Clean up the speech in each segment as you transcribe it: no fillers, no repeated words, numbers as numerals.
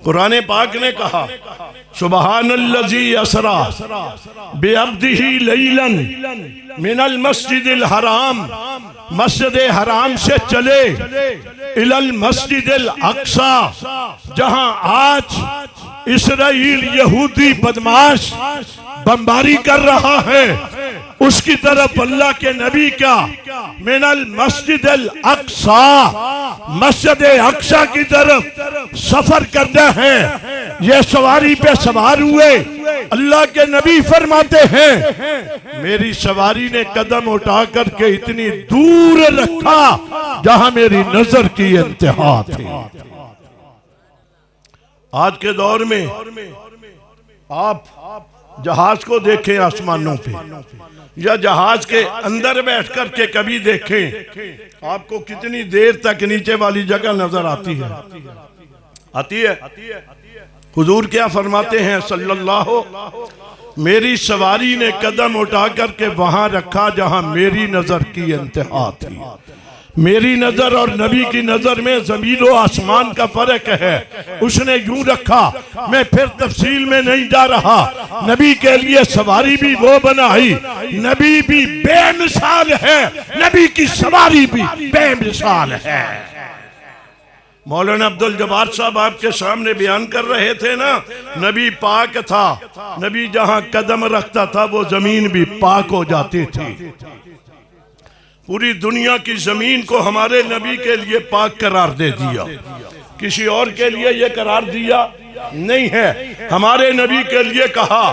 कुरान पाक ने कहा सुबहानल्लज़ी असरा बिअब्दिही लैलन मिनल मस्जिदिल हराम, मस्जिद हराम से चले इलल मस्जिदिल अक्सा, जहां आज इसराइल यहूदी बदमाश बमबारी कर रहा है, उसकी तरफ अल्लाह के नबी का मिनल मस्जिदिल अक्सा, मस्जिद अक्सा की तरफ सफर करना है। ये सवारी पे सवार हुए, अल्लाह के नबी फरमाते हैं मेरी सवारी ने कदम उठा करके इतनी दूर रखा जहां मेरी नजर की इंतहा थी। आज के दौर में आप जहाज को देखें आसमानों पे, या जहाज के अंदर बैठ करके कभी देखें, आपको कितनी देर तक नीचे वाली जगह नजर आती है? आती है। हुजूर क्या फरमाते हैं सल्लल्लाहु, मेरी सवारी ने कदम उठा करके वहां रखा जहां मेरी नजर की इंतहा थी। मेरी नजर और नबी की नजर में जमीन व आसमान का फर्क है। उसने यूं रखा, मैं फिर तफसील में नहीं जा रहा। नबी के लिए सवारी भी वो बनाई, नबी भी बेमिसाल है, नबी की सवारी भी बेमिसाल है। मौलाना अब्दुल जब्बार साहब आपके सामने बयान कर रहे थे ना, नबी पाक था, नबी जहां कदम रखता था वो जमीन भी पाक हो जाती थी। पूरी दुनिया की जमीन को हमारे नबी के लिए पाक करार दे दिया, किसी और के लिए ये करार दिया नहीं है। हमारे नबी के लिए कहा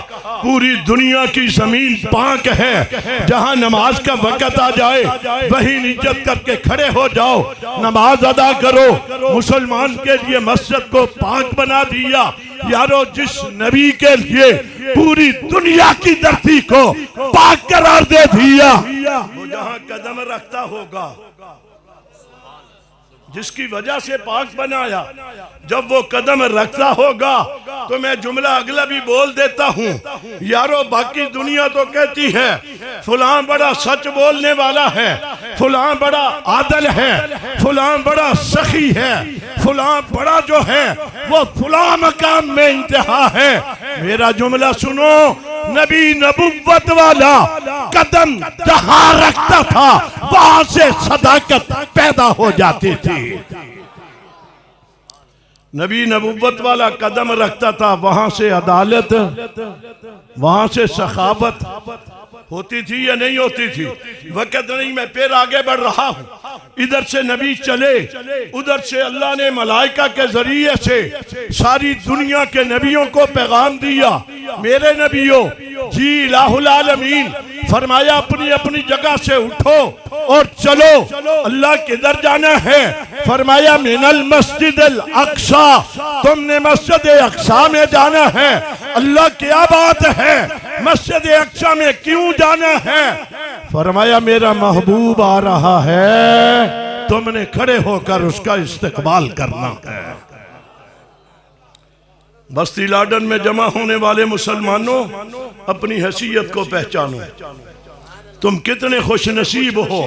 पूरी दुनिया की जमीन पाक है, जहां नमाज का वक़्त आ जाए वही नियत करके खड़े हो जाओ, नमाज अदा करो। मुसलमान के लिए मस्जिद को पाक बना दिया। यारो, जिस नबी के लिए पूरी दुनिया की धरती को पाक करार दे दिया, वो जहां कदम रखता होगा, जिसकी वजह से पाक बनाया, जब वो कदम रखता होगा तो मैं जुमला अगला भी बोल देता हूँ। यारो, बाकी दुनिया तो कहती है फलां बड़ा सच बोलने वाला है, फलां बड़ा आदल है, फलां बड़ा सखी है, फलां बड़ा जो है वो फलां मकाम में इंतहा है। मेरा जुमला सुनो, नबी नबुव्वत वाला कदम जहां रखता था वहां से सदाकत पैदा हो जाती थी। नबी नबुव्वत वाला कदम रखता था, वहां से अदालत, वहां से सखावत होती थी या नहीं होती थी? वक़्त नहीं, मैं फिर आगे बढ़ रहा हूँ। इधर से नबी चले, उधर से अल्लाह ने मलाइका के जरिए से सारी दुनिया के नबियों को पैगाम दिया। मेरे नबियों जी इलाहुल आलमीन, फरमाया अपनी अपनी जगह से उठो और चलो। अल्लाह किधर जाना है? फरमाया मिनल मस्जिदिल अक्सा, तुमने मस्जिद अक्सा में जाना है। अल्लाह क्या बात है, मस्जिद अक्सा में क्यों जाना है? फरमाया मेरा महबूब आ रहा है, तुमने खड़े होकर उसका इस्तकबाल करना है। बस्ती लाडन में जमा होने वाले मुसलमानों, अपनी हैसियत को पहचानो। तुम कितने खुश नसीब हो,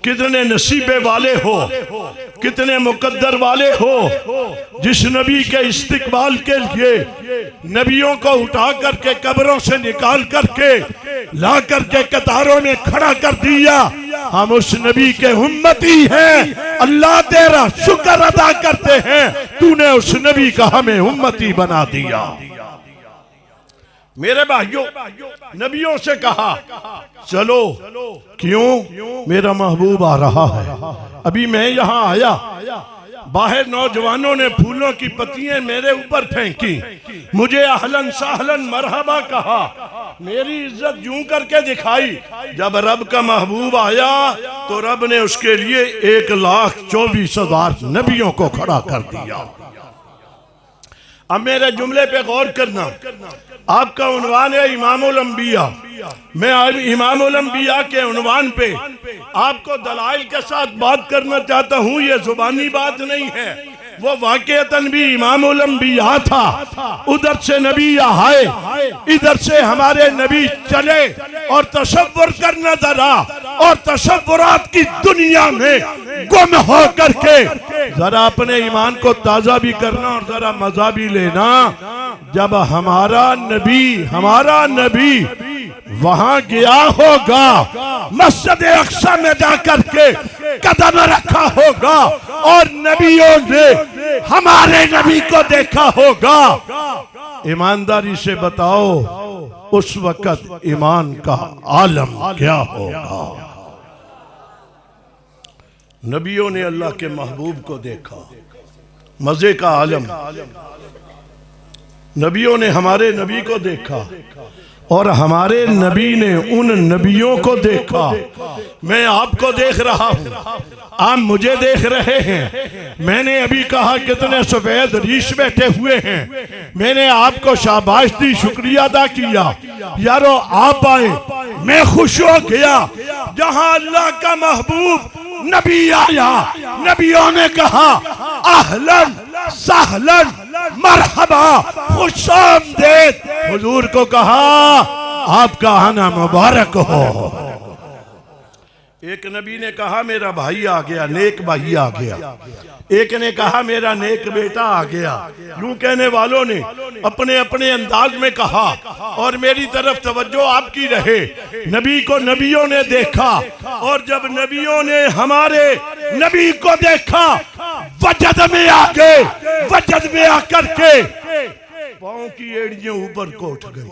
कितने नसीबे वाले हो, कितने मुकद्दर वाले हो, जिस नबी के इस्तिकबाल के लिए नबियों को उठा करके कब्रों से निकाल करके ला करके कतारों में खड़ा कर दिया। हम उस नबी के उम्मती हैं, अल्लाह तेरा शुक्र अदा करते हैं, तूने उस नबी का हमें उम्मती बना दिया। मेरे भाइयों, नबियों से कहा चलो, क्यों? मेरा महबूब आ रहा है। अभी मैं यहाँ आया, बाहर नौजवानों ने फूलों की पत्तियां मेरे ऊपर फेंकी, मुझे अहलन सहलन मरहबा कहा, मेरी इज्जत यूं करके दिखाई। जब रब का महबूब आया तो रब ने उसके लिए 1,24,000 नबियों को खड़ा कर दिया। अब मेरे जुमले पे गौर करना। आपका उन्वान है इमामुल अंबिया। मैं इमामुल अंबिया के उन्वान पे आपको दलाइल के साथ बात करना चाहता हूँ। ये जुबानी बात नहीं है, वो वाकईतन भी इमामुल अंबिया था। उधर से नबी आए, इधर से हमारे नबी चले, और तसव्वुर करना जरा, और तसव्वुरात की दुनिया में गुम हो करके जरा अपने ईमान को ताजा भी करना और जरा मजा भी लेना। जब हमारा नबी वहां गया होगा, मस्जिद अक्सा में जाकर के कदम रखा होगा और नबियों ने हमारे नबी को देखा होगा, ईमानदारी से बताओ उस वक्त ईमान का आलम क्या होगा। नबियों ने अल्लाह के महबूब को देखा, मजे का आलम। नबियों ने हमारे नबी को देखा और हमारे नबी ने उन नबियों को देखा। मैं आपको देख रहा हूं, आप मुझे देख रहे हैं। मैंने अभी कहा कितने सफेद रीश बैठे हुए हैं। मैंने आपको शाबाश दी, शुक्रिया अदा किया। यारो आप आए, मैं खुश हो गया। जहां अल्लाह का महबूब नबी आया, नबियों ने कहा अहलन सहलन मरहबा, खुशामदीद। हुजूर को कहा आपका आना मुबारक हो। एक नबी ने कहा मेरा भाई आ गया, नेक भाई आ गया। एक ने कहा मेरा नेक बेटा आ गया। यूं कहने वालों ने अपने अपने अंदाज में कहा और मेरी तरफ तवज्जो आपकी रहे। नबी को नबियों ने देखा और जब नबियों ने हमारे नबी को देखा, वजद में आ गए। वजद में आकर के पांव की एड़ियां ऊपर को उठ गई।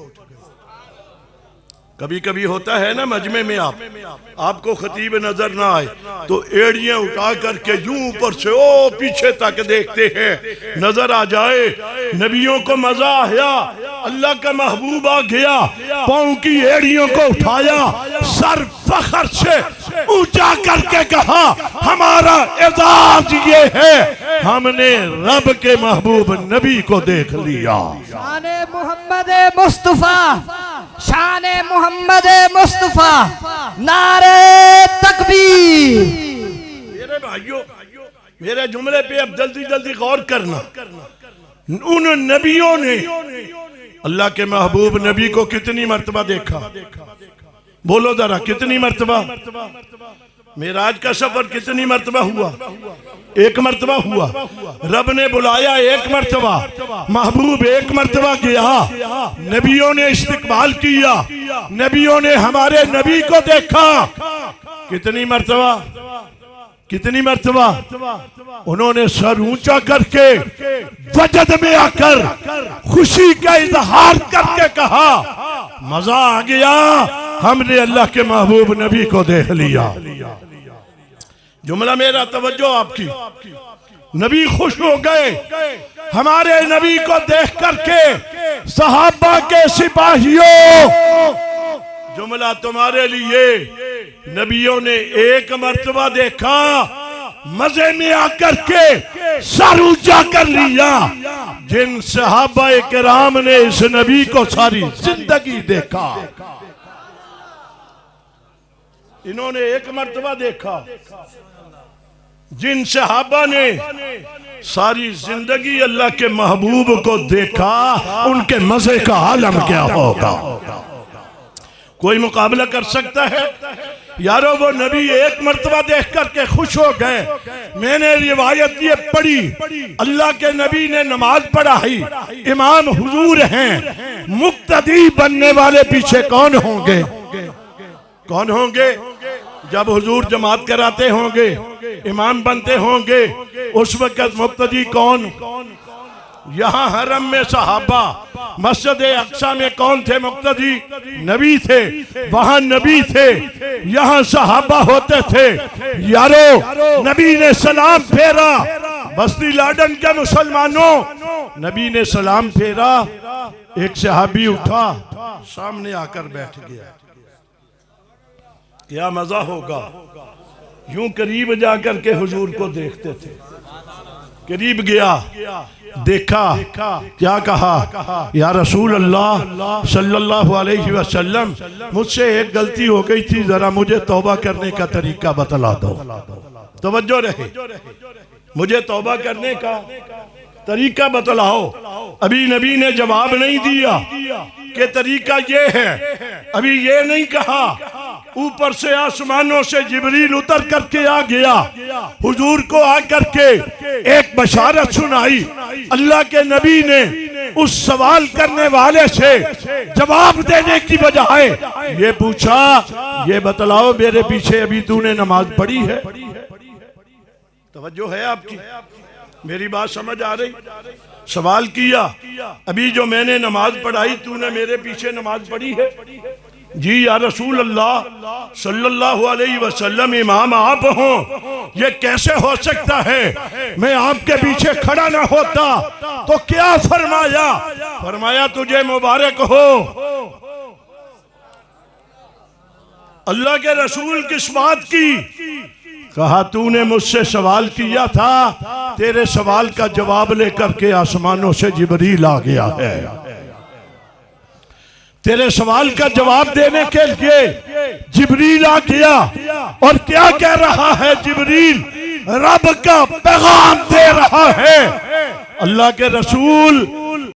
कभी कभी होता है ना मजमे में आपको खतीब नजर ना आए तो एड़ियां उठा करके यूं ऊपर से ओ पीछे तक देखते हैं, नजर आ जाए। नबियों को मजा आया, अल्लाह का महबूब आ गया, पांव की एड़ियों को उठाया, सर फखर से ऊंचा करके कहा हमारा एजाज ये है, हमने रब के महबूब नबी को देख लिया। शाने मोहम्मद मुस्तफा, शाने मोहम्मद मुस्तफा, नारे तकबीर। मेरे भाइयों, मेरे जुमले पे अब जल्दी जल्दी गौर करना। उन नबियों ने अल्लाह के महबूब नबी को कितनी मर्तबा देखा? बोलो जरा, कितनी मर्तबा? मेराज का सफर कितनी मर्तबा हुआ? एक मर्तबा हुआ। रब ने बुलाया एक मर्तबा, महबूब एक मर्तबा गया। नबियों ने इस्तिकबाल किया, नबियों ने हमारे नबी को देखा। कितनी मर्तबा? कितनी मर्तबा? उन्होंने सर ऊंचा करके वजद में आकर खुशी का इजहार करके कहा मजा आ गया, हमने अल्लाह के महबूब नबी को देख लिया। जुमला मेरा तवज्जो आपकी। नबी खुश हो गए हमारे नबी को देख करके। सहाबा के सिपाहियों, जुमला तुम्हारे लिए। नबियों ने एक मर्तबा देखा, मजे में आकर के सर ऊंचा कर लिया। जिन सहाबा किराम ने इस नबी को सारी जिंदगी देखा, इन्होंने एक मर्तबा देखा। जिन सहाबा ने सारी जिंदगी अल्लाह के महबूब को देखा, उनके मजे का आलम क्या होगा? कोई मुकाबला कर सकता है? यारो वो नबी एक मर्तबा देख करके खुश हो गए। मैंने रिवायत ये पढ़ी, अल्लाह के नबी ने नमाज पढ़ाई, इमाम हुजूर हैं, मुक्तदी बनने वाले पीछे कौन होंगे? कौन होंगे? जब हुजूर जमात कराते होंगे, इमाम बनते होंगे, उस वक्त मुक्तदी कौन? यहाँ हरम में सहाबा, मस्जिद अक्सा में कौन थे मुक्तदी? नबी थे। वहां नबी थे, यहाँ सहाबा होते थे। यारो नबी ने सलाम फेरा, बस्ती लाडन के मुसलमानों, नबी ने सलाम फेरा। एक सहाबी उठा, सामने आकर बैठ गया। क्या मजा होगा? यूं करीब जाकर के हुजूर को देखते थे। करीब गया, देखा, क्या कहा? या रसूल अल्लाह सल्लल्लाहु अलैहि वसल्लम, मुझसे एक गलती हो गई थी, जरा मुझे तौबा करने का तरीका बतला दो। तवज्जो रहे, मुझे तौबा करने का तरीका बतलाओ। अभी नबी ने जवाब नहीं दिया कि तरीका ये है। अभी ये नहीं कहा ऊपर से आसमानों से जिब्रील उतर करके आ गया, हुजूर को आकर के एक बशारत सुनाई। अल्लाह के नबी ने उस सवाल करने वाले से जवाब देने की बजाय ये पूछा, ये बतलाओ मेरे पीछे अभी तूने नमाज पढ़ी है? तवज्जो है आपकी? मेरी बात समझ आ रही? सवाल किया, अभी जो मैंने नमाज पढ़ाई तूने मेरे पीछे नमाज पढ़ी है? जी या रसूल अल्लाह सल्लल्लाहु अलैहि वसल्लम, इमाम आप हो, ये कैसे हो सकता है? मैं आपके पीछे खड़ा ना होता तो क्या फरमाया? फरमाया तुझे मुबारक हो, अल्लाह के रसूल किस बात की? कहा तूने मुझसे सवाल किया था, तेरे सवाल का जवाब लेकर के आसमानों से जिब्रील आ गया है। तेरे सवाल का जवाब देने के लिए जिब्रील आ गया। और क्या कह रहा है जिब्रील? रब का पैगाम दे रहा है। अल्लाह के रसूल